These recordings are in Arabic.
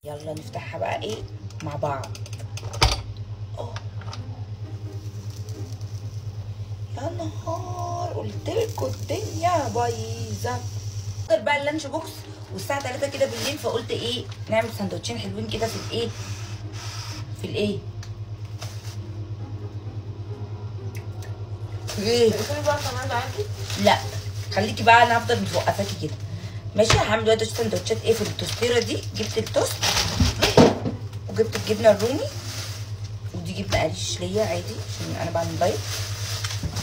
يلا نفتحها بقى ايه مع بعض. اه يا نهار، قلتلكوا الدنيا بايظه. بقى اللانش بوكس والساعه 3 كده بالليل، فقلت ايه نعمل سندوتشين حلوين كده في الايه ايه بقى كمان عادي. لا خليكي بقى، انا هفضل متوقفاكي كده ماشي. هعمل دلوقتي سندوتشات ايه في التوستيره دي. جبت التوست وجبت الجبنه الرومي، ودي جبنه قريش ليا عادي عشان انا بعمل دايت،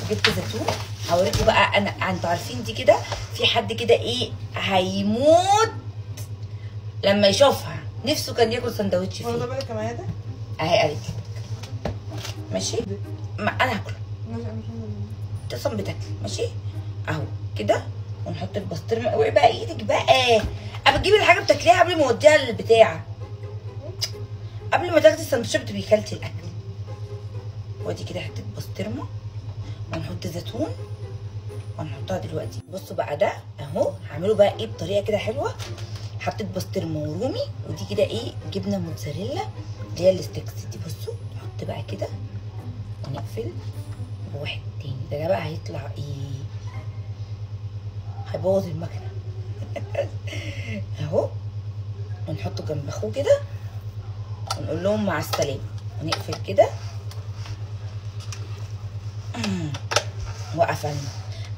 وجبت زيتون. هوريكم بقى انتوا عارفين دي كده في حد كده ايه هيموت لما يشوفها، نفسه كان ياكل سندوتش فيه. واخده بالك يا ميادة؟ اهي قالت لك ماشي. ما انا هاكله انت اصلا بتاكل ماشي اهو كده. ونحط البسطرمه. اوعي بقى ايدك بقى، اما تجيبي الحاجه بتاكليها قبل ما اوديها للبتاع، قبل ما تاخدي السندوتشات بتبقي كلتي الاكل. وادي كده حته بسطرمه، ونحط زيتون وهنحطها دلوقتي. بصوا بقى ده اهو هعمله بقى ايه بطريقه كده حلوه. حطيت بسطرمه ورومي، ودي كده ايه جبنه موتزاريلا اللي هي الستيكس دي. بصوا نحط بقى كده ونقفل. وواحد تاني ده بقى هيطلع ايه، هيبوظ المكنه اهو. ونحطه جنب اخوه كده ونقول لهم مع السلامه، ونقفل كده وقفلنا.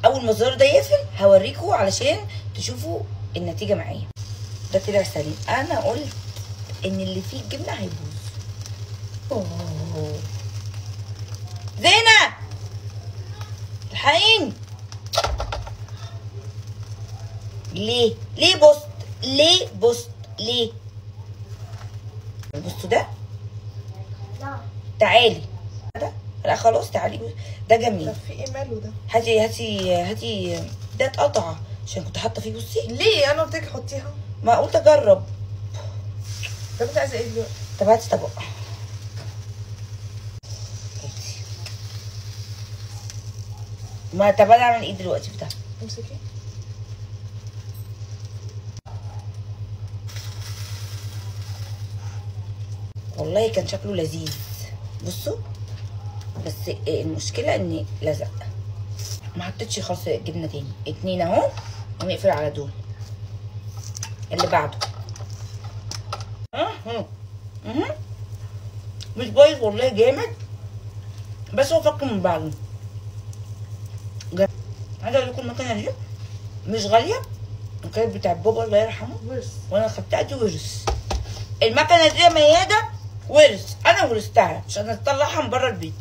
اول ما الزرار ده يقفل هوريكم علشان تشوفوا النتيجه معايا. ده طلع سليم. انا قلت ان اللي فيه الجبنه هيبوظ. اوه زينه الحقيني. ليه بوست؟ ليه بوست؟ ليه؟ بصوا ده. لا تعالي ده. لا خلاص تعالي. ده جميل. طب في ايه ماله ده؟ هاتي ده اتقطع عشان كنت حاطه فيه. بصي ليه انا قلت لك حطيها؟ ما قلت اجرب. طب انت عايزه ايه دلوقتي؟ طب هاتي طبق. ما طب انا اعمل ايه دلوقتي في ده؟ امسكي. والله كان شكله لذيذ. بصوا بس المشكله اني لزق. ما حطيتش خالص جبنه تاني. اتنين اهو ونقفل على دول. اللي بعده مش بايظ والله، جامد. بس هو فك من بعضه. عايزه اقول لكم المكنه دي مش غاليه، وكانت بتاع بابا الله يرحمه ورث. وانا خدتها دي ورث. المكنه دي يا مياده ورث، انا ورثتها عشان اطلعها من بره البيت.